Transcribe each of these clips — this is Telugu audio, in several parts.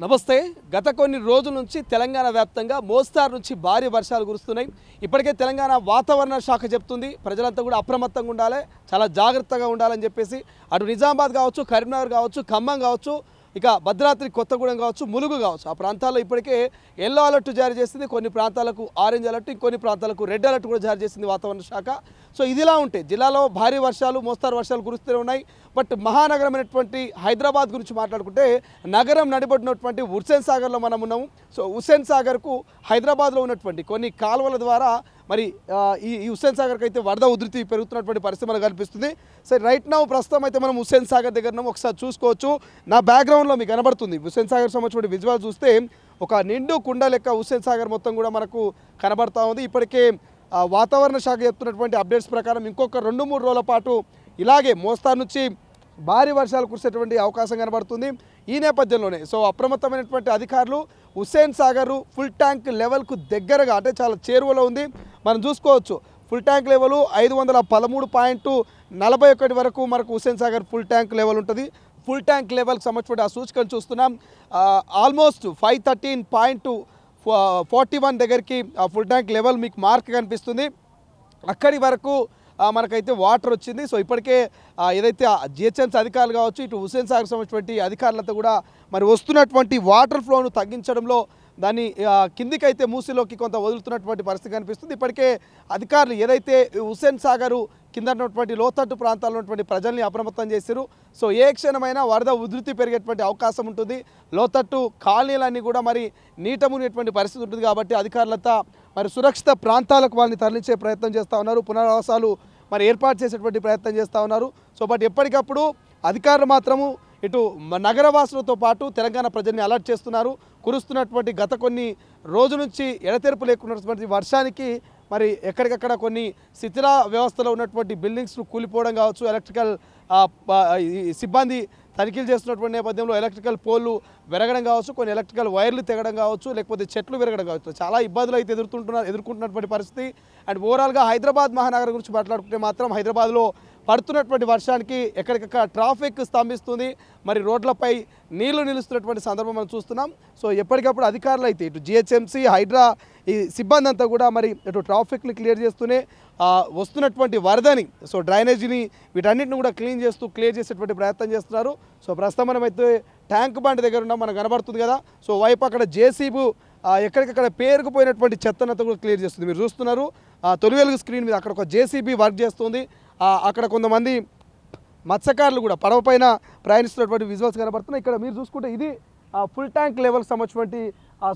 నమస్తే. గత కొన్ని రోజుల నుంచి తెలంగాణ వ్యాప్తంగా మోస్తారు నుంచి భారీ వర్షాలు కురుస్తున్నాయి. ఇప్పటికే తెలంగాణ వాతావరణ శాఖ చెప్తుంది ప్రజలంతా కూడా అప్రమత్తంగా ఉండాలి, చాలా జాగ్రత్తగా ఉండాలని చెప్పేసి. అటు నిజామాబాద్ కావచ్చు, కరీంనగర్ కావచ్చు, ఖమ్మం కావచ్చు, ఇక భద్రాద్రి కొత్తగూడెం కావచ్చు, ములుగు కావచ్చు, ఆ ప్రాంతాల్లో ఇప్పటికే ఎల్లో అలర్ట్ జారీ చేసింది. కొన్ని ప్రాంతాలకు ఆరెంజ్ అలర్ట్, ఇంకొన్ని ప్రాంతాలకు రెడ్ అలర్ట్ కూడా జారీ చేసింది వాతావరణ శాఖ. సో ఇదిలా ఉంటే జిల్లాలో భారీ వర్షాలు, మోస్తారు వర్షాలు కురుస్తూనే ఉన్నాయి. బట్ మహానగరమైనటువంటి హైదరాబాద్ గురించి మాట్లాడుకుంటే నగరం నడిబడినటువంటి హుస్సేన్ సాగర్లో మనం ఉన్నాము. సో హుస్సేన్ సాగర్కు హైదరాబాద్లో ఉన్నటువంటి కొన్ని కాలువల ద్వారా మరి ఈ హుస్సేన్ సాగర్కి అయితే వరద ఉధృతి పెరుగుతున్నటువంటి పరిస్థితి మనకు కనిపిస్తుంది. సో రైట్ నౌ ప్రస్తుతం అయితే మనం హుస్సేన్ సాగర్ దగ్గర ఉన్నాము. ఒకసారి చూసుకోవచ్చు, నా బ్యాక్గ్రౌండ్లో మీకు కనబడుతుంది హుస్సేన్ సాగర్ సంబంధించిన విజువల్ చూస్తే ఒక నిండు కుండ లెక్క హుస్సేన్ సాగర్ మొత్తం కూడా మనకు కనబడతా ఉంది. ఇప్పటికే వాతావరణ శాఖ చెప్తున్నటువంటి అప్డేట్స్ ప్రకారం ఇంకొక 2-3 రోజుల పాటు ఇలాగే మోస్తారు నుంచి భారీ వర్షాలు కురిసేటువంటి అవకాశం కనబడుతుంది. ఈ నేపథ్యంలోనే సో అప్రమత్తమైనటువంటి అధికారులు హుస్సేన్ సాగర్ ఫుల్ ట్యాంక్ లెవెల్కు దగ్గరగా, అంటే చాలా చేరువలో ఉంది. మనం చూసుకోవచ్చు ఫుల్ ట్యాంక్ లెవెల్ 513.41 వరకు మనకు Hussain Sagar full tank level ఉంటుంది. ఫుల్ ట్యాంక్ లెవెల్కి సంబంధించిన ఆ సూచికను చూస్తున్నాం. ఆల్మోస్ట్ 513.41 దగ్గరికి ఆ ఫుల్ ట్యాంక్ లెవెల్ మీకు మార్క్ కనిపిస్తుంది. అక్కడి వరకు మనకైతే వాటర్ వచ్చింది. సో ఇప్పటికే ఏదైతే జిహెచ్ఎంసీ అధికారులు కావచ్చు, ఇటు హుస్సేన్ సాగర్ సంబంధించినటువంటి అధికారులంతా కూడా మరి వస్తున్నటువంటి వాటర్ ఫ్లోను తగ్గించడంలో దాన్ని కిందికైతే మూసిలోకి కొంత వదులుతున్నటువంటి పరిస్థితి కనిపిస్తుంది. ఇప్పటికే అధికారులు ఏదైతే హుస్సేన్ సాగరు కింద ఉన్నటువంటి లోతట్టు ప్రాంతాల్లో ఉన్నటువంటి ప్రజల్ని అప్రమత్తం చేశారు. సో ఏ క్షణమైనా వరద ఉధృతి పెరిగేటువంటి అవకాశం ఉంటుంది. లోతట్టు కాలనీలన్నీ కూడా మరి నీట మునిగేటువంటి పరిస్థితి ఉంటుంది. కాబట్టి అధికారులంతా మరి సురక్షిత ప్రాంతాలకు వాళ్ళని తరలించే ప్రయత్నం చేస్తూ ఉన్నారు. పునరావాసాలు మరి ఏర్పాటు చేసేటువంటి ప్రయత్నం చేస్తూ ఉన్నారు. సో బట్ ఎప్పటికప్పుడు అధికారులు మాత్రము ఇటు నగరవాసులతో పాటు తెలంగాణ ప్రజల్ని అలర్ట్ చేస్తున్నారు. కురుస్తున్నటువంటి గత కొన్ని రోజుల నుంచి ఎడతెరపు లేకున్నటువంటి వర్షానికి మరి ఎక్కడికక్కడ కొన్ని శిథిల వ్యవస్థలో ఉన్నటువంటి బిల్డింగ్స్ కూలిపోవడం కావచ్చు, ఎలక్ట్రికల్ సిబ్బంది తనిఖీలు చేస్తున్నటువంటి నేపథ్యంలో ఎలక్ట్రికల్ పోల్లు విరగడం కావచ్చు, కొన్ని ఎలక్ట్రికల్ వైర్లు తెగడం కావచ్చు, లేకపోతే చెట్లు విరగడం కావచ్చు, చాలా ఇబ్బందులు అయితే ఎదుర్కొంటున్నటువంటి పరిస్థితి. అండ్ ఓవరాల్గా హైదరాబాద్ మహానగరం గురించి మాట్లాడుకుంటే మాత్రం హైదరాబాద్లో పడుతున్నటువంటి వర్షానికి ఎక్కడికక్కడ ట్రాఫిక్ స్తంభిస్తుంది. మరి రోడ్లపై నీళ్లు నిలుస్తున్నటువంటి సందర్భం మనం చూస్తున్నాం. సో ఎప్పటికప్పుడు అధికారులు అయితే ఇటు జిహెచ్ఎంసీ, హైడ్రా ఈ సిబ్బంది అంతా కూడా మరి ఇటు ట్రాఫిక్ని క్లియర్ చేస్తూనే వస్తున్నటువంటి వరదని, సో డ్రైనేజీని వీటన్నిటిని కూడా క్లియర్ చేసేటువంటి ప్రయత్నం చేస్తున్నారు. సో ప్రస్తుతం మనమైతే ట్యాంక్ బండ్ దగ్గర ఉన్నాం, మనకు కనబడుతుంది కదా. సో వైపు అక్కడ జేసీబీ ఎక్కడికక్కడ పేరుకుపోయినటువంటి చెత్తనంతా కూడా క్లియర్ చేస్తుంది. మీరు చూస్తున్నారు తొలి వెలుగు స్క్రీన్ మీద అక్కడ ఒక జేసీబీ వర్క్ చేస్తుంది. అక్కడ కొంతమంది మత్స్యకారులు కూడా పడవ పైన ప్రయాణిస్తున్నటువంటి విజువల్స్ కనబడుతున్నాయి. ఇక్కడ మీరు చూసుకుంటే ఇది ఫుల్ ట్యాంక్ లెవెల్కి సంబంధించినటువంటి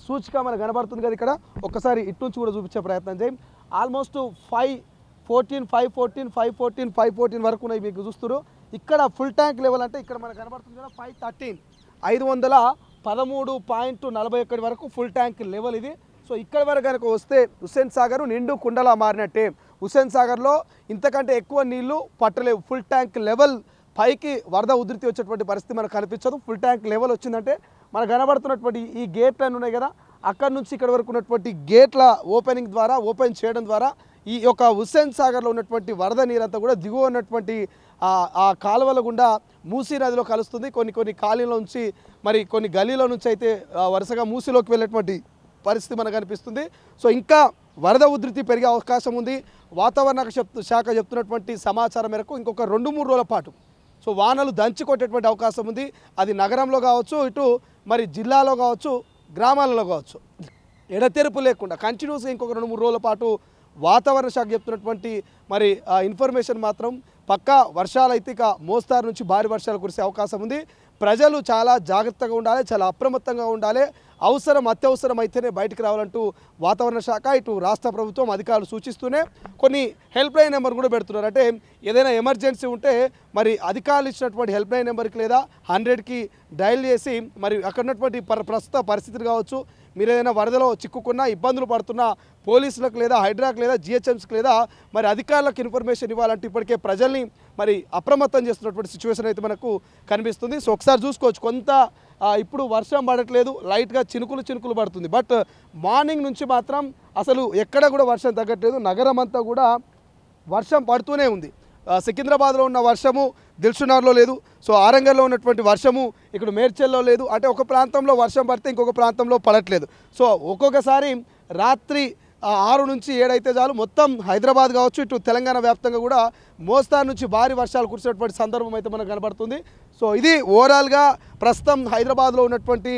సూచిక మనకు కనబడుతుంది కదా. ఇక్కడ ఒక్కసారి ఇటు నుంచి కూడా చూపించే ప్రయత్నం చేయం. ఆల్మోస్ట్ 514 వరకు ఉన్నాయి మీకు చూస్తున్నారు. ఇక్కడ ఫుల్ ట్యాంక్ లెవెల్ అంటే ఇక్కడ మనకు కనబడుతుంది కదా 513.41 వరకు ఫుల్ ట్యాంక్ లెవెల్ ఇది. సో ఇక్కడ వరకు కనుక వస్తే హుస్సేన్ సాగర్ నిండు కుండలా మారినట్టే. హుస్సేన్ సాగర్లో ఇంతకంటే ఎక్కువ నీళ్లు పట్టలేవు. ఫుల్ ట్యాంక్ లెవెల్ పైకి వరద ఉధృతి వచ్చేటువంటి పరిస్థితి మనకు కనిపించదు. ఫుల్ ట్యాంక్ లెవెల్ వచ్చిందంటే మనకు కనబడుతున్నటువంటి ఈ గేట్లను ఉన్నాయి కదా, అక్కడ నుంచి ఇక్కడ వరకు ఉన్నటువంటి గేట్ల ఓపెన్ చేయడం ద్వారా ఈ యొక్క హుస్సేన్ సాగర్లో ఉన్నటువంటి వరద నీరంతా కూడా దిగువ ఉన్నటువంటి ఆ కాలువల గుండా మూసీ నదిలో కలుస్తుంది. కొన్ని కాలనీల నుంచి మరి కొన్ని గలీల నుంచి అయితే వరుసగా మూసీలోకి వెళ్ళేటువంటి పరిస్థితి మనకు కనిపిస్తుంది. సో ఇంకా వరద ఉధృతి పెరిగే అవకాశం ఉంది. వాతావరణ శాఖ చెప్తున్నటువంటి సమాచారం మేరకు ఇంకొక 2-3 రోజుల పాటు సో వానలు దంచి కొట్టేటువంటి అవకాశం ఉంది. అది నగరంలో కావచ్చు, ఇటు మరి జిల్లాలో కావచ్చు, గ్రామాలలో కావచ్చు, ఎడతెరుపు లేకుండా కంటిన్యూస్గా ఇంకొక 2-3 రోజుల పాటు వాతావరణ శాఖ చెప్తున్నటువంటి మరి ఇన్ఫర్మేషన్ మాత్రం పక్కా వర్షాలు అయితే ఇక మోస్తారు నుంచి భారీ వర్షాలు కురిసే అవకాశం ఉంది. ప్రజలు చాలా జాగ్రత్తగా ఉండాలి, చాలా అప్రమత్తంగా ఉండాలి. అత్యవసరం అయితేనే బయటకు రావాలంటూ వాతావరణ శాఖ ఇటు రాష్ట్ర ప్రభుత్వం అధికారులు సూచిస్తూనే కొన్ని హెల్ప్ లైన్ నెంబర్ కూడా పెడుతున్నారు. అంటే ఏదైనా ఎమర్జెన్సీ ఉంటే మరి అధికారులు ఇచ్చినటువంటి హెల్ప్ లైన్ నెంబర్కి లేదా 100కి డయల్ చేసి మరి అక్కడ ఉన్నటువంటి ప్రస్తుత పరిస్థితులు కావచ్చు, మీరు ఏదైనా వరదలో చిక్కుకున్నా ఇబ్బందులు పడుతున్నా పోలీసులకు లేదా హైడ్రాకు లేదా జిహెచ్ఎంసీకి లేదా మరి అధికారులకు ఇన్ఫర్మేషన్ ఇవ్వాలంటే ఇప్పటికే ప్రజల్ని మరి అప్రమత్తం చేస్తున్నటువంటి సిచ్యువేషన్ అయితే మనకు కనిపిస్తుంది. సో ఒకసారి చూసుకోవచ్చు, కొంత ఇప్పుడు వర్షం పడట్లేదు, లైట్గా చినుకులు పడుతుంది. బట్ మార్నింగ్ నుంచి మాత్రం అసలు ఎక్కడ కూడా వర్షం తగ్గట్లేదు. నగరం అంతా కూడా వర్షం పడుతూనే ఉంది. సికింద్రాబాద్లో ఉన్న వర్షము దిల్సునార్లో లేదు, సో ఆరంగల్లో ఉన్నటువంటి వర్షము ఇక్కడ మేడ్చల్లో లేదు. అంటే ఒక ప్రాంతంలో వర్షం పడితే ఇంకొక ప్రాంతంలో పడట్లేదు. సో ఒక్కొక్కసారి రాత్రి 6 నుంచి 7 అయితే చాలు మొత్తం హైదరాబాద్ కావచ్చు, ఇటు తెలంగాణ వ్యాప్తంగా కూడా మోస్తారు నుంచి భారీ వర్షాలు కురిసేటువంటి సందర్భం అయితే మనకు కనబడుతుంది. సో ఇది ఓవరాల్గా ప్రస్తుతం హైదరాబాద్లో ఉన్నటువంటి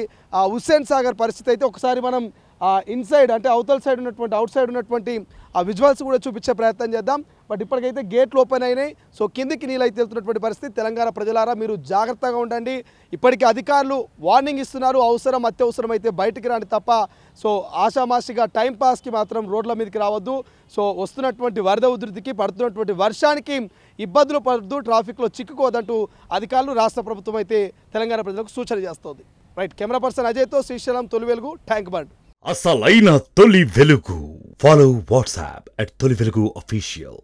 హుస్సేన్ సాగర్ పరిస్థితి అయితే ఒకసారి మనం ఇన్సైడ్ అంటే అవతల సైడ్ ఉన్నటువంటి అవుట్ సైడ్ ఉన్నటువంటి ఆ విజువల్స్ కూడా చూపించే ప్రయత్నం చేద్దాం. బట్ ఇప్పటికైతే గేట్లు ఓపెన్ అయినాయి. సో కిందికి నీళ్ళు అయితే వెళ్తున్నటువంటి పరిస్థితి. తెలంగాణ ప్రజలారా మీరు జాగ్రత్తగా ఉండండి. ఇప్పటికీ అధికారులు వార్నింగ్ ఇస్తున్నారు, అవసరం అత్యవసరం అయితే బయటికి రాండి తప్ప సో ఆషామాషిగా టైంపాస్కి మాత్రం రోడ్ల మీదకి రావద్దు. సో వస్తున్నటువంటి వరద ఉధృతికి పడుతున్నటువంటి వర్షానికి ఇబ్బందులు పడద్దు, ట్రాఫిక్లో చిక్కుకోవద్దంటూ అధికారులు రాష్ట్ర ప్రభుత్వం అయితే తెలంగాణ ప్రజలకు సూచన చేస్తోంది. రైట్, కెమెరా పర్సన్ అజయ్తో శ్రీశైలం, తొలి వెలుగు, ట్యాంక్ బండ్. అసలైన తొలి వెలుగు. ఫాలో వాట్సాప్ @తొలి వెలుగు official.